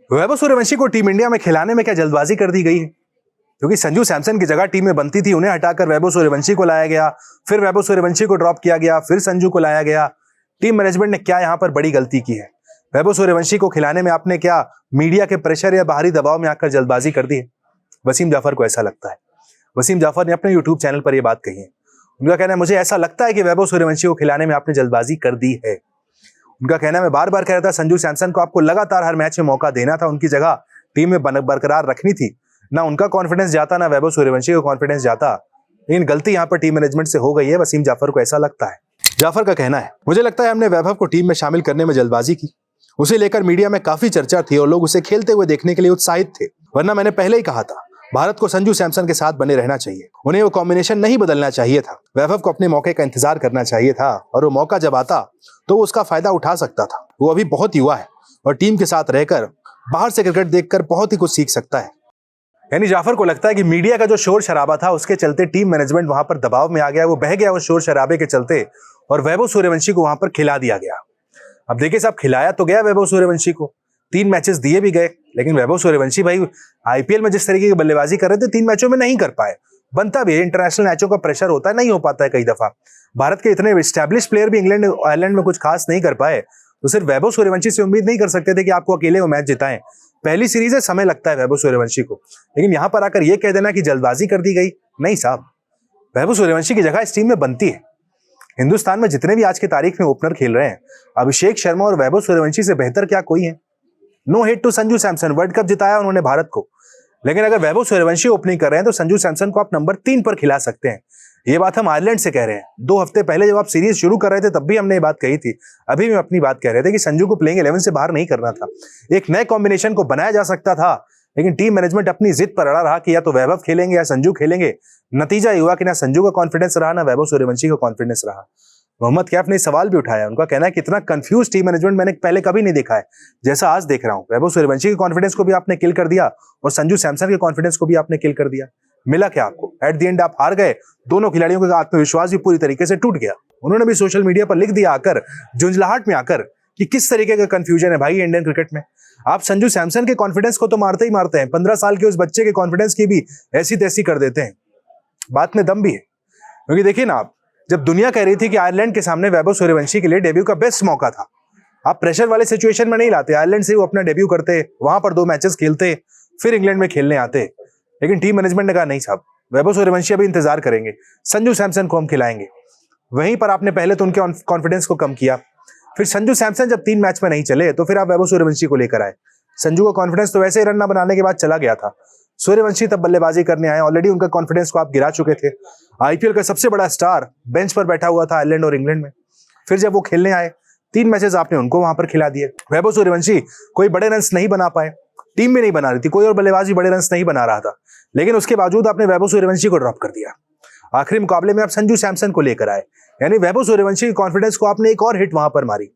वैभव सूर्यवंशी को team India में खिलाने में क्या जल्दबाजी कर दी गई है? क्योंकि संजू सैमसन की जगह टीम में बनती थी, उन्हें हटाकर वैभव सूर्यवंशी को लाया गया, फिर वैभव सूर्यवंशी को ड्रॉप किया गया, फिर संजू को लाया गया। टीम मैनेजमेंट ने क्या यहां पर बड़ी गलती की है? वैभव सूर्यवंशी को खिलाने में आपने क्या मीडिया के प्रेशर या बाहरी दबाव में आकर जल्दबाजी कर दी है? वसीम जाफर को ऐसा लगता है। वसीम जाफर ने अपने यूट्यूब चैनल पर यह बात कही है। उनका कहना है, मुझे ऐसा लगता है कि वैभव सूर्यवंशी को खिलाने में आपने जल्दबाजी कर दी है। उनका कहना है, मैं बार बार कह रहा था संजू सैमसन को आपको लगातार हर मैच में मौका देना था, उनकी जगह टीम में बरकरार रखनी थी। ना उनका कॉन्फिडेंस जाता, ना वैभव सूर्यवंशी का कॉन्फिडेंस जाता। लेकिन गलती यहां पर टीम मैनेजमेंट से हो गई है। वसीम जाफर को ऐसा लगता है। जाफर का कहना है, मुझे लगता है हमने वैभव को टीम में शामिल करने में जल्दबाजी की। उसे लेकर मीडिया में काफी चर्चा थी और लोग उसे खेलते हुए देखने के लिए उत्साहित थे। वरना मैंने पहले ही कहा था, भारत को संजू सैमसन के साथ बने रहना चाहिए। उन्हें वो कॉम्बिनेशन नहीं बदलना चाहिए था। वैभव को अपने मौके का इंतजार करना चाहिए था और वो मौका जब आता तो वो उसका फायदा उठा सकता था। वो अभी बहुत युवा है और टीम के साथ रहकर बाहर से क्रिकेट देखकर बहुत ही कुछ सीख सकता है। यानी जाफर को लगता है कि मीडिया का जो शोर शराबा था उसके चलते टीम मैनेजमेंट वहां पर दबाव में आ गया, वो बह गया उस शोर शराबे के चलते और वैभव सूर्यवंशी को वहां पर खिला दिया गया। अब देखिए साहब, खिलाया तो गया वैभव सूर्यवंशी को, 3 मैचेस दिए भी गए, लेकिन वैभव सूर्यवंशी भाई आईपीएल में जिस तरीके की बल्लेबाजी कर रहे थे 3 मैचों में नहीं कर पाए। बनता भी है, इंटरनेशनल मैचों का प्रेशर होता है, नहीं हो पाता है कई दफा। भारत के इतने स्टैब्लिश प्लेयर भी इंग्लैंड आयरलैंड में कुछ खास नहीं कर पाए, तो सिर्फ वैभव सूर्यवंशी से उम्मीद नहीं कर सकते थे कि आपको अकेले वो मैच जिताएं। पहली सीरीज है, समय लगता है वैभव सूर्यवंशी को, लेकिन यहां पर आकर यह कह देना कि जल्दबाजी कर दी गई, नहीं साहब। वैभव सूर्यवंशी की जगह इस टीम में बनती है। हिंदुस्तान में जितने भी आज की तारीख में ओपनर खेल रहे हैं, अभिषेक शर्मा और वैभव सूर्यवंशी से बेहतर क्या कोई है? No hate to Sanju Samson, world cup जिताया उन्होंने भारत को, लेकिन अगर वैभव सूर्यवंशी ओपनिंग कर रहे हैं तो संजू सैमसन को आप नंबर 3 पर खिला सकते हैं। ये बात हम आयरलैंड से कह रहे हैं। 2 हफ्ते पहले जब आप सीरीज शुरू कर रहे थे तब भी हमने ये बात कही थी। अभी भी अपनी बात कह रहे थे कि संजू को प्लेइंग 11 से बाहर नहीं करना था, एक नए कॉम्बिनेशन को बनाया जा सकता था, लेकिन टीम मैनेजमेंट अपनी जिद पर अड़ा रहा कि या तो वैभव खेलेंगे या संजू खेलेंगे। नतीजा ये हुआ कि ना संजू का कॉन्फिडेंस रहा, ना वैभव सूर्यवंशी का कॉन्फिडेंस रहा। मोहम्मद कैफ ने सवाल भी उठाया, उनका कहना है कि इतना कंफ्यूज टीम मैनेजमेंट मैंने पहले कभी नहीं देखा है जैसा आज देख रहा हूं। वैभव सूर्यवंशी के कॉन्फिडेंस को भी आपने किल कर दिया और संजू सैमसन के कॉन्फिडेंस को भी आपने किल कर दिया। मिला क्या आपको? एट द एंड आप हार गए। दोनों खिलाड़ियों का आत्मविश्वास भी पूरी तरीके से टूट गया। उन्होंने भी सोशल मीडिया पर लिख दिया आकर, झुंझलाहट में आकर, कि किस तरीके का कंफ्यूजन है भाई इंडियन क्रिकेट में। आप संजू सैमसन के कॉन्फिडेंस को तो मारते ही मारते हैं, 15 साल के उस बच्चे के कॉन्फिडेंस की भी ऐसी तैसी कर देते हैं। बात में दम भी है, क्योंकि देखिए ना, आप जब दुनिया कह रही थी कि आयरलैंड के सामने वैभव सूर्यवंशी के लिए डेब्यू का बेस्ट मौका था, आप प्रेशर वाले सिचुएशन में नहीं लाते। आयरलैंड से वो अपना डेब्यू करते, वहां पर 2 मैचेस खेलते, फिर इंग्लैंड में खेलने आते। लेकिन टीम मैनेजमेंट ने कहा नहीं साहब, वैभव सूर्यवंशी अभी इंतजार करेंगे, संजू सैमसन को हम खिलाएंगे। वहीं पर आपने पहले तो उनके कॉन्फिडेंस को कम किया, फिर संजू सैमसन जब 3 मैच में नहीं चले तो फिर आप वैभव सूर्यवंशी को लेकर आए। संजू का कॉन्फिडेंस तो वैसे ही रन ना बनाने के बाद चला गया था। सूर्यवंशी तब बल्लेबाजी करने आए, ऑलरेडी उनका कॉन्फिडेंस को आप गिरा चुके थे। आईपीएल का सबसे बड़ा स्टार बेंच पर बैठा हुआ था आयरलैंड और इंग्लैंड में। फिर जब वो खेलने आए, 3 मैचेस आपने उनको वहां पर खिला दिए। वैभव सूर्यवंशी कोई बड़े रन्स नहीं बना पाए, टीम भी नहीं बना रही थी, कोई और बल्लेबाज भी बड़े रन्स नहीं बना रहा था, लेकिन उसके बावजूद आपने वैभव सूर्यवंशी को ड्रॉप कर दिया। आखिरी मुकाबले में आप संजू सैमसन को लेकर आए, यानी वैभव सूर्यवंशी के कॉन्फिडेंस को आपने एक और हिट वहां पर मारी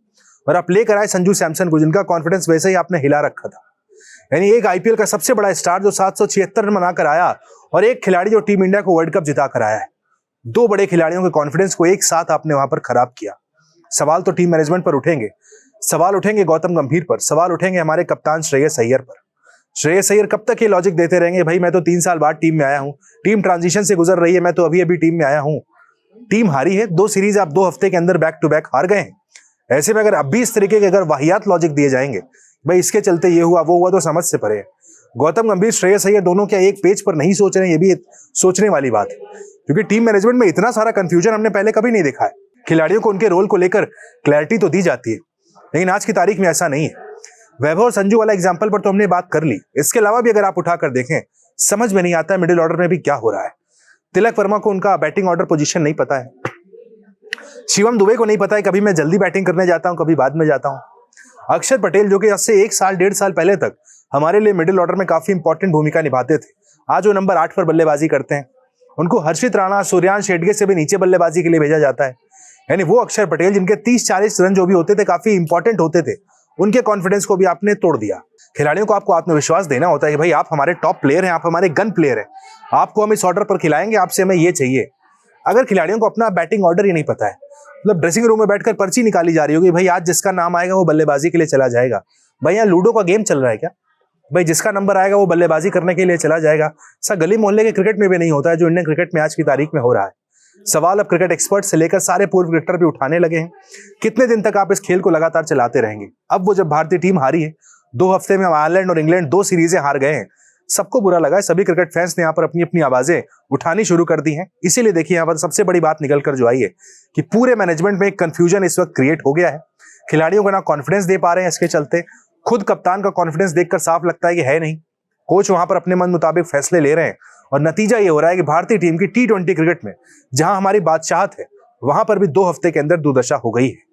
और आप लेकर आए संजू सैमसन को, जिनका कॉन्फिडेंस वैसे ही आपने हिला रखा था। यानी एक आईपीएल का सबसे बड़ा स्टार जो 776 रन बनाकर आया और एक खिलाड़ी जो टीम इंडिया को वर्ल्ड कप जिता कर आया है, 2 बड़े खिलाड़ियों के कॉन्फिडेंस को एक साथ आपने वहां पर खराब किया। सवाल तो टीम मैनेजमेंट पर उठेंगे, सवाल उठेंगे गौतम गंभीर पर, सवाल उठेंगे हमारे कप्तान श्रेयस अय्यर पर। श्रेयस अय्यर कब तक ये लॉजिक देते रहेंगे, भाई मैं तो 3 साल बाद टीम में आया हूं, टीम ट्रांजिशन से गुजर रही है, मैं तो अभी अभी टीम में आया हूं। टीम हारी है, 2 सीरीज आप 2 हफ्ते के अंदर बैक टू बैक हार गए हैं। ऐसे में अगर अब भी इस तरीके के अगर वाहियात लॉजिक दिए जाएंगे, भाई इसके चलते ये हुआ वो हुआ, तो समझ से परे है। गौतम गंभीर श्रेयस अय्यर दोनों क्या एक पेज पर नहीं सोच रहे हैं, ये भी सोचने वाली बात है, क्योंकि टीम मैनेजमेंट में इतना सारा कंफ्यूजन हमने पहले कभी नहीं देखा है। खिलाड़ियों को उनके रोल को लेकर क्लैरिटी तो दी जाती है, लेकिन आज की तारीख में ऐसा नहीं है। वैभव और संजू वाला एग्जाम्पल पर तो हमने बात कर ली, इसके अलावा भी अगर आप उठाकर देखें, समझ में नहीं आता है मिडिल ऑर्डर में भी क्या हो रहा है। तिलक वर्मा को उनका बैटिंग ऑर्डर पोजीशन नहीं पता है, शिवम दुबे को नहीं पता है कभी मैं जल्दी बैटिंग करने जाता हूं, कभी बाद में जाता हूं। अक्षर पटेल जो कि आज से 1 साल 1.5 साल पहले तक हमारे लिए मिडिल ऑर्डर में काफी इंपॉर्टेंट भूमिका निभाते थे, आज वो नंबर 8 पर बल्लेबाजी करते हैं। उनको हर्षित राणा, सूर्यांश शेडगे से भी नीचे बल्लेबाजी के लिए भेजा जाता है। यानी वो अक्षर पटेल जिनके 30-40 रन जो भी होते थे काफी इंपॉर्टेंट होते थे, उनके कॉन्फिडेंस को भी आपने तोड़ दिया। खिलाड़ियों को आपको आत्मविश्वास देना होता है कि भाई आप हमारे टॉप प्लेयर हैं, आप हमारे गन प्लेयर हैं, आपको हम इस ऑर्डर पर खिलाएंगे, आपसे हमें ये चाहिए। अगर खिलाड़ियों को अपना बैटिंग ऑर्डर ही नहीं पता है, मतलब ड्रेसिंग रूम में बैठकर पर्ची निकाली जा रही होगी, भाई आज जिसका नाम आएगा वो बल्लेबाजी के लिए चला जाएगा, भाई यहाँ लूडो का गेम चल रहा है क्या? भाई जिसका नंबर आएगा वो बल्लेबाजी करने के लिए चला जाएगा। ऐसा गली मोहल्ले के क्रिकेट में भी नहीं होता है जो इंडियन क्रिकेट में आज की तारीख में हो रहा है। सवाल अब क्रिकेट एक्सपर्ट से लेकर सारे पूर्व क्रिकेटर भी उठाने लगे हैं, कितने दिन तक आप इस खेल को लगातार चलाते रहेंगे। अब वो जब भारतीय टीम हारी है, 2 हफ्ते में हम आयरलैंड और इंग्लैंड 2 सीरीजें हार गए हैं, सबको बुरा लगा है। सभी क्रिकेट फैंस ने यहाँ पर अपनी अपनी आवाजें उठानी शुरू कर दी हैं। इसीलिए देखिए यहाँ पर सबसे बड़ी बात निकल कर जो आई है कि पूरे मैनेजमेंट में एक कंफ्यूजन इस वक्त क्रिएट हो गया है। खिलाड़ियों को ना कॉन्फिडेंस दे पा रहे हैं, इसके चलते खुद कप्तान का कॉन्फिडेंस देखकर साफ लगता है कि है नहीं। कोच वहां पर अपने मन मुताबिक फैसले ले रहे हैं और नतीजा ये हो रहा है कि भारतीय टीम की T20 क्रिकेट में जहां हमारी बादशाहत है, वहां पर भी 2 हफ्ते के अंदर दुर्दशा हो गई है।